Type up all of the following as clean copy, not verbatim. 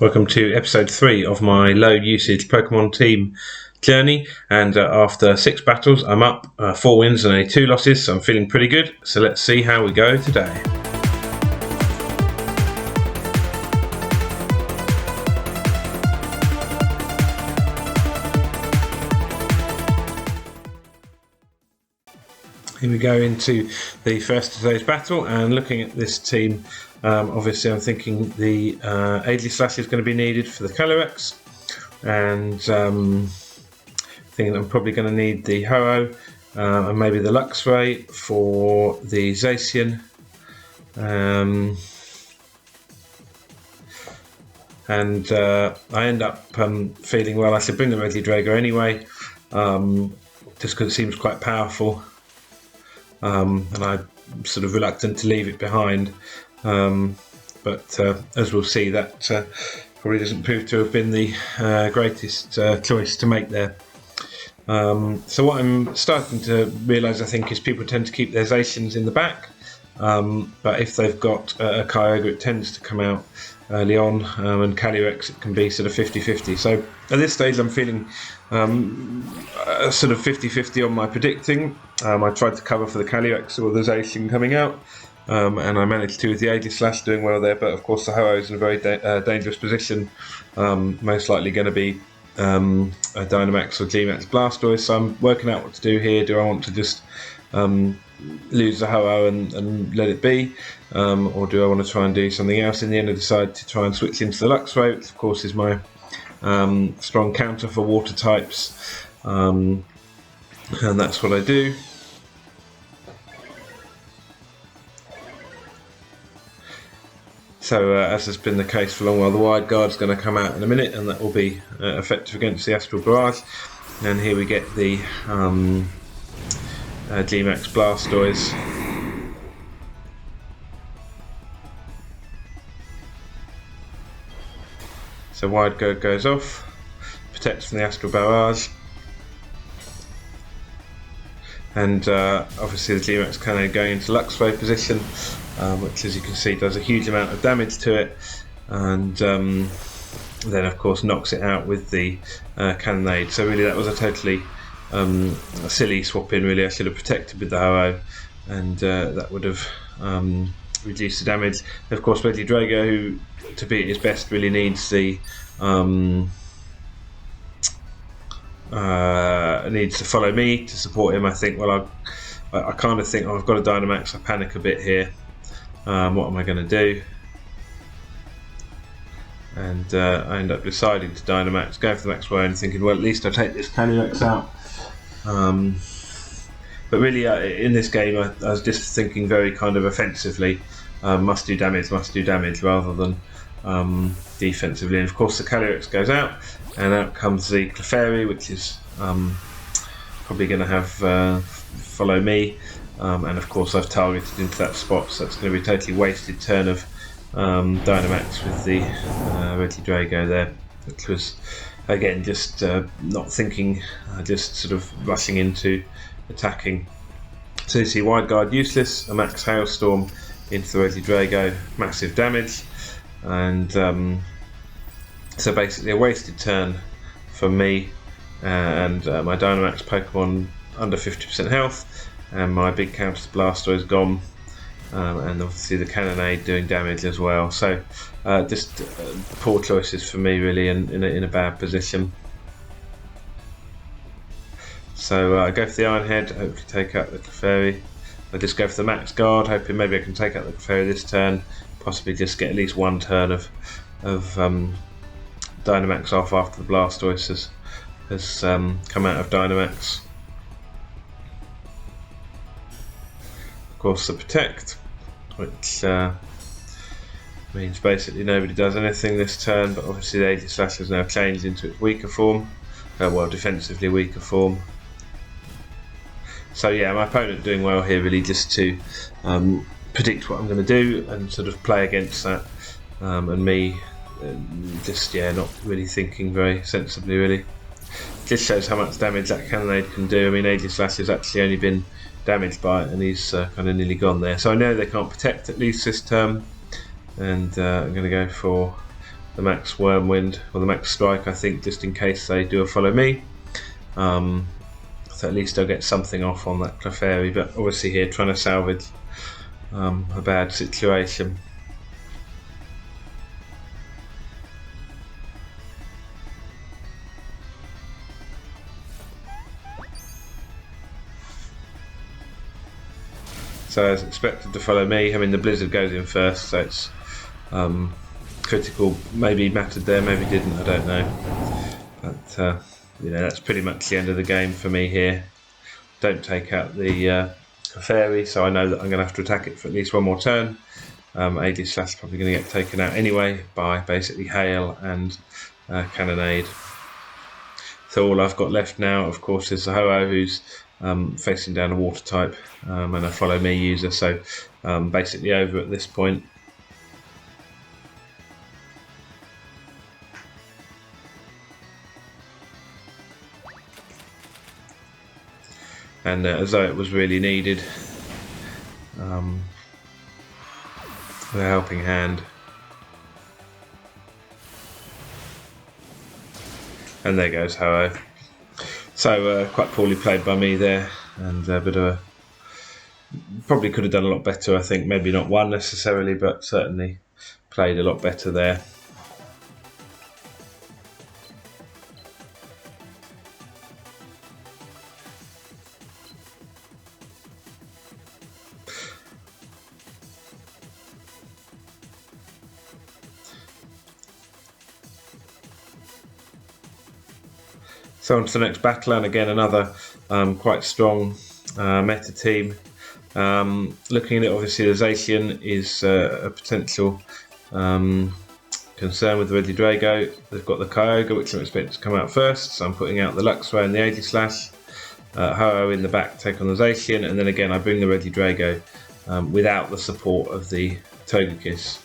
Welcome to episode 3 of my low usage Pokemon team journey, and after 6 battles I'm up 4 wins and only 2 losses, so I'm feeling pretty good. So let's see how we go today. Here we go into the first of today's battle, and looking at this team, obviously I'm thinking the Ageless Slash is going to be needed for the Calyrex, and thinking I'm probably going to need the Ho-Oh and maybe the Luxray for the Zacian. And I end up feeling, well, I should bring the Regidrago anyway, just because it seems quite powerful. And I'm sort of reluctant to leave it behind, but as we'll see, that probably doesn't prove to have been the greatest choice to make there. So what I'm starting to realise, I think, is people tend to keep their Zacians in the back, but if they've got a Kyogre, it tends to come out early on, and Calyrex, it can be sort of 50-50. So at this stage I'm feeling sort of 50-50 on my predicting. I tried to cover for the Calyrex or the Zacian coming out, and I managed to with the Aegis Slash, doing well there, but of course the Ho-Oh is in a very dangerous position, most likely going to be a Dynamax or G-Max Blastoise, so I'm working out what to do here. Do I want to just lose the Ho-Oh and let it be, or do I want to try and do something else? In the end I decided to try and switch into the Luxray, which of course is my strong counter for water types, and that's what I do. So as has been the case for a long while, the Wide Guard's going to come out in a minute, and that will be effective against the Astral Barrage. And here we get the G-Max Blastoise. So Wide Guard goes off, protects from the Astral Barrage, and obviously the G-Max Cannon going into Luxray position, which, as you can see, does a huge amount of damage to it, and then of course knocks it out with the Cannonade. So really that was a totally silly swap in, really. I should have protected with the Ho-Oh, and that would have reduced the damage. Of course Regidrago, who to be at his best really needs the needs to follow me to support him. I think, well, I kind of think, oh, I've got a Dynamax, I panic a bit here. What am I going to do? And I end up deciding to Dynamax, going for the Max Way, and thinking, well, at least I'll take this Calyrex out. But really, in this game, I was just thinking very kind of offensively, must do damage, rather than defensively. And of course, the Calyrex goes out, and out comes the Clefairy, which is probably going to have follow me. And of course I've targeted into that spot, so it's going to be a totally wasted turn of Dynamax with the Regidrago there, which was again just not thinking, just sort of rushing into attacking. So you see Wide Guard useless, a Max Hailstorm into the Regidrago, massive damage, and so basically a wasted turn from me, and my Dynamax Pokemon under 50% health, and my big counter Blastoise gone, and obviously the Cannonade doing damage as well. So just poor choices for me, really, in a bad position. So I go for the Iron Head, hopefully take out the Clefairy. I just go for the Max Guard, hoping maybe I can take out the Clefairy this turn, possibly just get at least one turn of Dynamax off after the Blastoise has come out of Dynamax. Of course the Protect, which means basically nobody does anything this turn, but obviously the Aegis Slash has now changed into its weaker form, well, defensively weaker form. So yeah, my opponent doing well here, really, just to predict what I'm going to do and sort of play against that, and me just not really thinking very sensibly, really. Just shows how much damage that Cannonade can do. I mean, Aegis Slash has actually only been damaged by it, and he's kind of nearly gone there. So I know they can't protect at least this term, and I'm going to go for the max Wormwind or the max Strike, I think, just in case they do a follow me. So at least I'll get something off on that Clefairy, but obviously here trying to salvage a bad situation. So as expected to follow me. I mean, the Blizzard goes in first, so it's critical. Maybe mattered there, maybe didn't, I don't know. But that's pretty much the end of the game for me here. Don't take out the Clefairy, so I know that I'm going to have to attack it for at least one more turn. Aegislash is probably going to get taken out anyway by basically Hail and Cannonade. So all I've got left now, of course, is the Ho-Oh, who's facing down a water type and a follow me user, so basically over at this point. And as though it was really needed, with a helping hand. And there goes Ho-Oh. So quite poorly played by me there, and a bit of a... Probably could have done a lot better, I think. Maybe not won necessarily, but certainly played a lot better there. So on to the next battle, and again another quite strong meta team. Looking at it, obviously the Zacian is a potential concern with the Regidrago. They've got the Kyogre, which I'm expecting to come out first, so I'm putting out the Luxray and the Aegislash. Ho-Oh in the back take on the Zacian, and then again I bring the Regidrago without the support of the Togekiss.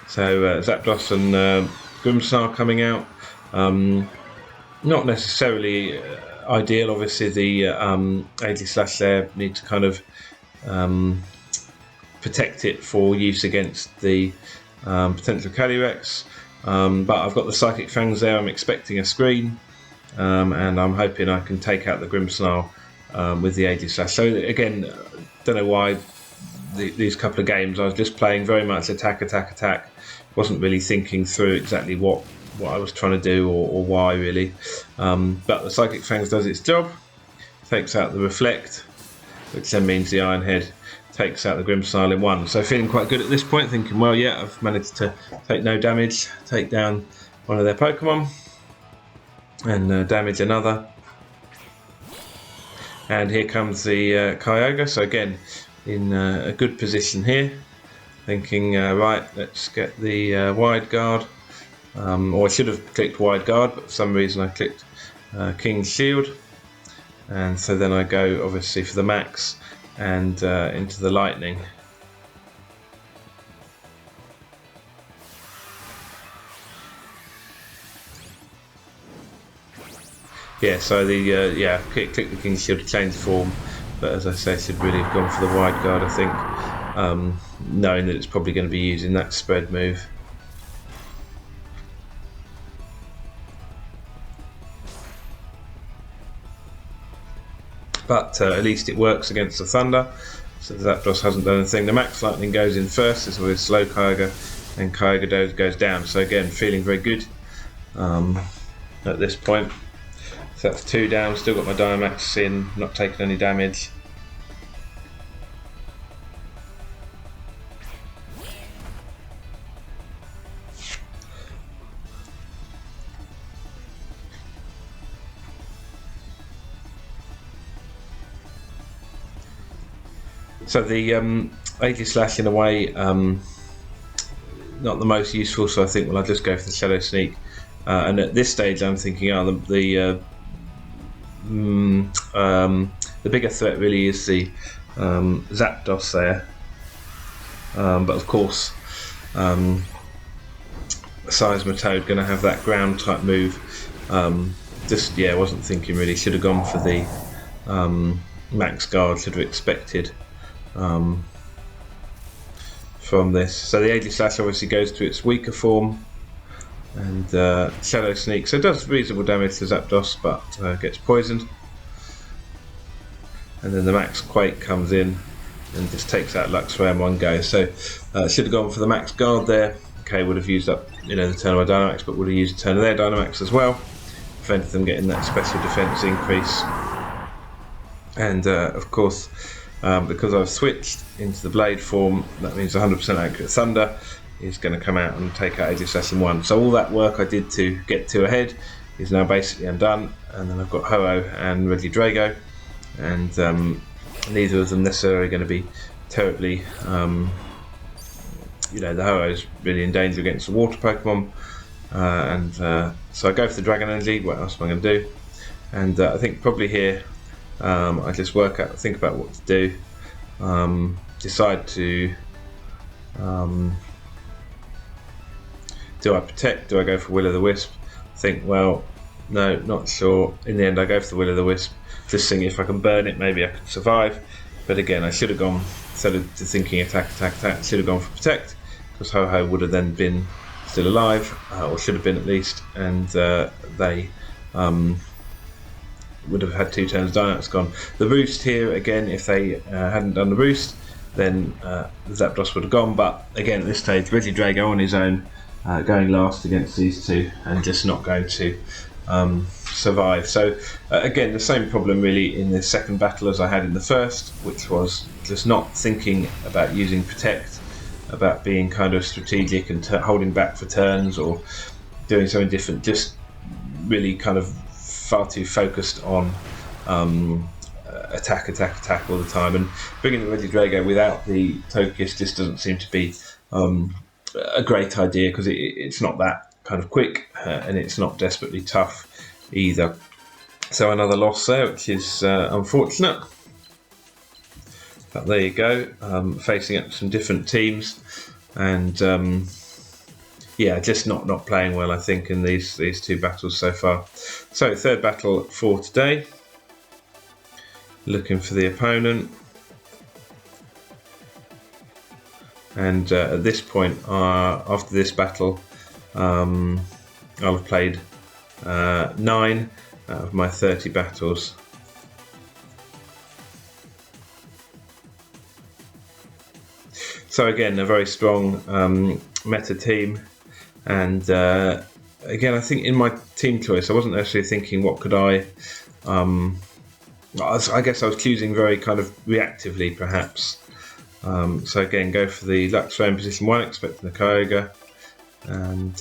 So Zapdos and Grimmsnarl coming out. Not necessarily ideal. Obviously the Aegislash there need to kind of protect it for use against the potential Calyrex. But I've got the Psychic Fangs there. I'm expecting a screen, and I'm hoping I can take out the Grimmsnarl with the Aegislash. So again, don't know why these couple of games I was just playing very much attack. Wasn't really thinking through exactly what I was trying to do or why really. But the Psychic Fangs does its job, takes out the Reflect, which then means the Iron Head takes out the Grimmsnarl in one. So feeling quite good at this point, thinking, well, yeah, I've managed to take no damage, take down one of their Pokemon, and damage another. And here comes the Kyogre. So again, in a good position here. Thinking, right, let's get the Wide Guard. Or I should have clicked Wide Guard, but for some reason I clicked King's Shield. And so then I go, obviously, for the max and into the Lightning. Yeah, so the click the King's Shield to change form. But as I say, I should really have gone for the Wide Guard, I think. Knowing that it's probably going to be using that spread move. But at least it works against the Thunder, so Zapdos hasn't done anything. The Max Lightning goes in first, this is with slow Kyogre, and Kyogre goes down. So again, feeling very good at this point. So that's 2 down, still got my Dynamax in, not taking any damage. So the Aegislash in a way, not the most useful, so I think, well, I'll just go for the Shadow Sneak. And at this stage I'm thinking, the bigger threat really is the Zapdos there. But of course, Seismitoad going to have that ground type move. Just wasn't thinking really. Should have gone for the max guard. Should have expected from this. So the Aegis Slash obviously goes to its weaker form, and Shadow Sneak. So it does reasonable damage to Zapdos, but gets poisoned. And then the Max Quake comes in and just takes out Luxray in one go. So should have gone for the Max Guard there. Okay, would have used up the turn of my Dynamax, but would have used a turn of their Dynamax as well. Prevented them getting that special defense increase. And of course, because I've switched into the Blade form, that means 100% accurate Thunder is going to come out and take out Aegis Slash in one. So all that work I did to get 2 ahead is now basically undone. And then I've got Ho-Oh and Regidrago, and neither of them necessarily going to be terribly, the Ho-Oh's really in danger against the water Pokemon, so I go for the Dragon Energy. What else am I going to do? And I think probably here I just think about what to do, decide to do I protect, do I go for Will-O-the-Wisp? Think, well, no, not sure. In the end I go for the Will-O-the-Wisp, just seeing if I can burn it, maybe I could survive. But again, I should have gone, instead of thinking attack, should have gone for protect, because Ho-Oh would have then been still alive, or should have been at least, and they would have had 2 turns Dynamax gone. The boost here, again, if they hadn't done the boost, then Zapdos would have gone, but again at this stage, Regidrago on his own, going last against these two, and just not going to survive. So again, the same problem really in the second battle as I had in the first, which was just not thinking about using protect, about being kind of strategic and holding back for turns or doing something different, just really kind of far too focused on attack all the time, and bringing the Regidrago without the Togekiss just doesn't seem to be a great idea, because it's not that kind of quick, and it's not desperately tough either. So another loss there, which is unfortunate. But there you go, facing up some different teams, and just not playing well, I think, in these 2 battles so far. So third battle for today. Looking for the opponent. And at this point, after this battle, I'll have played 9 out of my 30 battles. So again, a very strong meta team, and again, I think in my team choice, I wasn't actually thinking what could I guess I was choosing very kind of reactively, perhaps. So again, go for the Luxray in position 1, expecting the Kyogre, and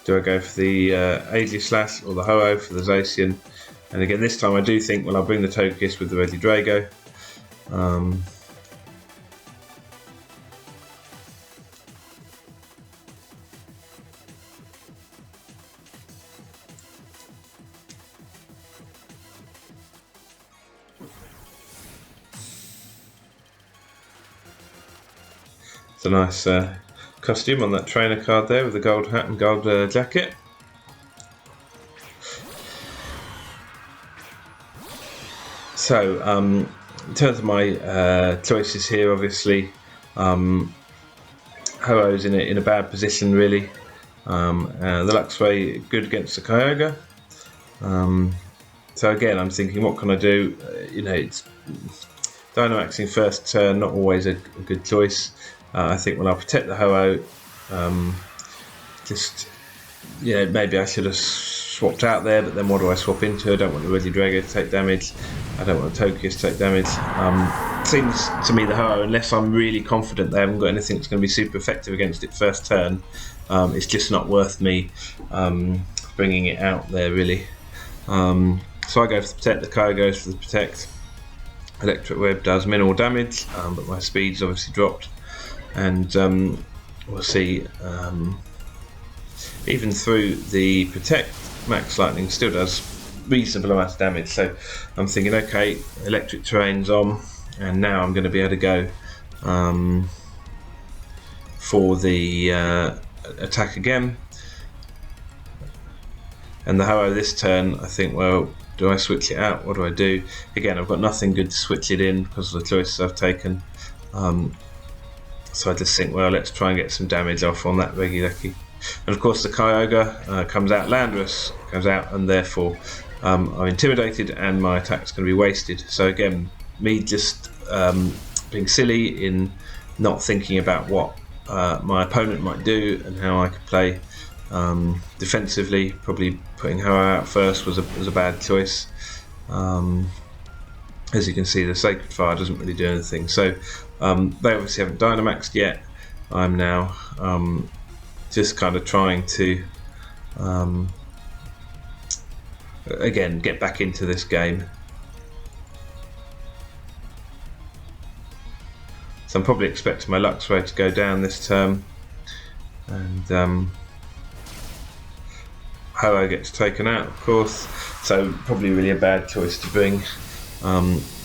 do I go for the Aegis Slash or the Ho-Oh for the Zacian? And again, this time I do think, well, I'll bring the Togekiss with the Regidrago. It's a nice costume on that trainer card there, with the gold hat and gold jacket. So, in terms of my choices here, obviously, Ho-Oh's in a bad position, really. The Luxray good against the Kyogre. So again, I'm thinking, what can I do? It's Dynamaxing first turn, not always a good choice. I think, well, I'll protect the Ho-Oh. Maybe I should have swapped out there, but then what do I swap into? I don't want the Regidrago to take damage. I don't want the Togekiss to take damage. Seems to me the Ho-Oh, unless I'm really confident they haven't got anything that's going to be super effective against it first turn, it's just not worth me bringing it out there, really. So I go for the protect, the Kyogre goes for the protect. Electric Web does minimal damage, but my speed's obviously dropped. And we'll see, even through the protect, Max Lightning still does reasonable amount of damage. So I'm thinking, okay, electric terrain's on, and now I'm going to be able to go for the attack again. And the Ho-Oh this turn, I think, well, do I switch it out? What do I do? Again, I've got nothing good to switch it in because of the choices I've taken. So I just think, well, let's try and get some damage off on that Regieleki. And of course the Kyogre comes out, Landorus comes out, and therefore I'm intimidated and my attack's going to be wasted. So again, me just being silly in not thinking about what my opponent might do and how I could play defensively. Probably putting Ho-Oh out first was a bad choice. As you can see, the Sacred Fire doesn't really do anything. So they obviously haven't Dynamaxed yet. I'm now just kind of trying to again get back into this game. So I'm probably expecting my Luxray to go down this term, and Ho-Oh gets taken out, of course. So probably really a bad choice to bring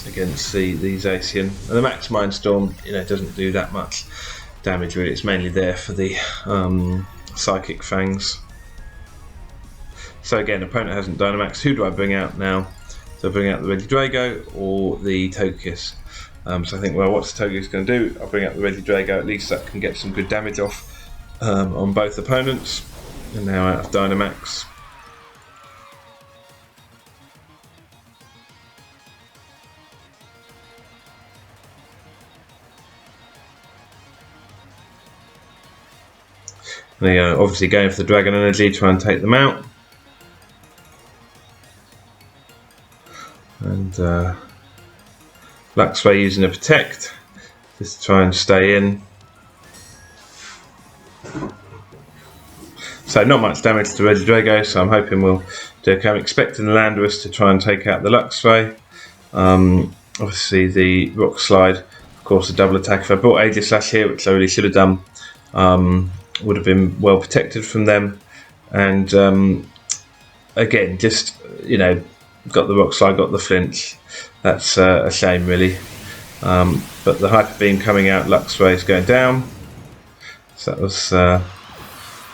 against the Zacian. And the Max Mind Storm, doesn't do that much damage really. It's mainly there for the Psychic Fangs. So again, opponent hasn't Dynamaxed. Who do I bring out now? So I bring out the Regidrago or the Togekiss. So I think, well, what's Togekiss going to do? I'll bring out the Regidrago. At least that can get some good damage off on both opponents. And now out of Dynamax. They are obviously going for the Dragon Energy, try and take them out. And Luxray using a Protect, just to try and stay in. So not much damage to Regidrago, so I'm hoping we'll do okay. I'm expecting the Landorus to try and take out the Luxray. Obviously the Rock Slide, of course, a double attack. If I brought Aegislash here, which I really should have done, would have been well protected from them. And again, just, got the Rock Slide, got the flinch. That's a shame really. But the Hyper Beam coming out, Luxray is going down. So that was...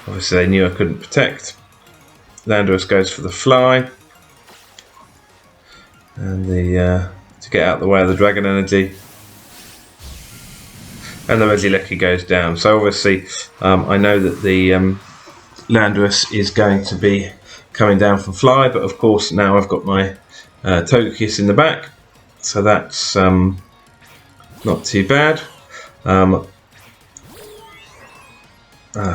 obviously they knew I couldn't protect. Landorus goes for the Fly. And to get out the way of the Dragon Energy. And the Regieleki goes down. So obviously I know that the Landorus is going to be coming down from Fly, but of course now I've got my Togekiss in the back. So that's not too bad.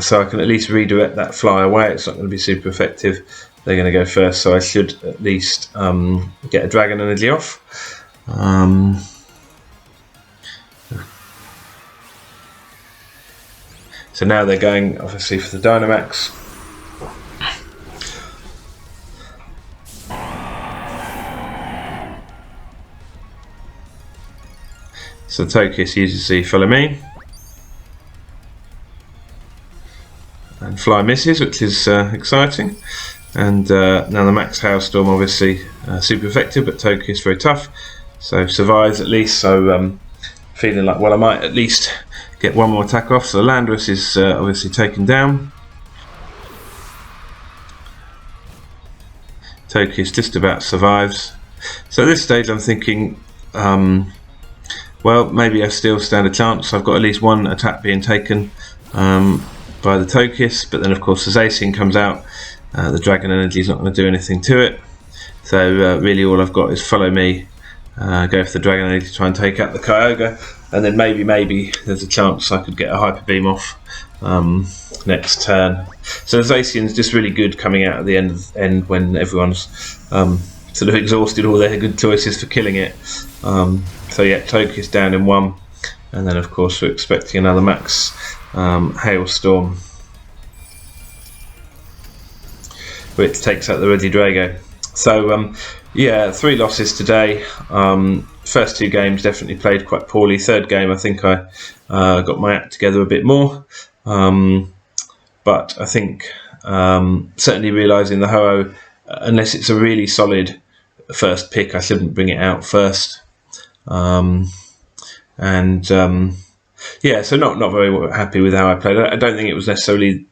So I can at least redirect that Fly away. It's not going to be super effective. They're going to go first, so I should at least get a Dragon Energy off. So now they're going obviously for the Dynamax. So Togekiss uses the Follow Me. And Fly misses, which is exciting. And now the Max Hailstorm, obviously super effective, but Togekiss very tough. So survives at least. So feeling like, well, I might at least get one more attack off. So Landorus is obviously taken down. Togekiss just about survives. So at this stage I'm thinking, well, maybe I still stand a chance. I've got at least one attack being taken by the Togekiss, but then of course the Zacian comes out. The Dragon Energy is not going to do anything to it. So really all I've got is Follow Me, go for the Dragon Energy to try and take out the Kyogre, and then maybe there's a chance I could get a Hyper Beam off next turn. So the Zacian's just really good coming out at the end when everyone's sort of exhausted all their good choices for killing it. So yeah, Togekiss down in one, and then of course we're expecting another Max Hailstorm, which takes out the Regidrago. So yeah, 3 losses today. First 2 games definitely played quite poorly. Third game I think I got my act together a bit more. But I think certainly realising the Ho-Oh, unless it's a really solid first pick, I shouldn't bring it out first. and yeah, so not very happy with how I played. I don't think it was necessarily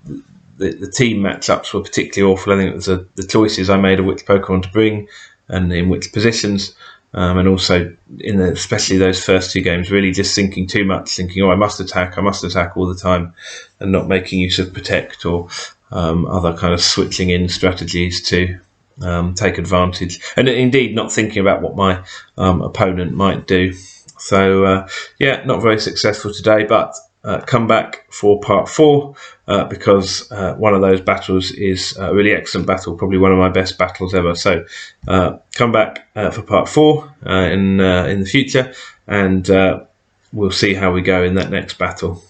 the team matchups were particularly awful. I think it was the choices I made of which Pokemon to bring and in which positions, and also especially those first two games, really just thinking too much, thinking, oh, I must attack all the time, and not making use of protect or other kind of switching in strategies to take advantage, and indeed not thinking about what my opponent might do. So yeah, not very successful today, but come back for part 4 because one of those battles is a really excellent battle, probably one of my best battles ever. So come back for part 4 in the future, and we'll see how we go in that next battle.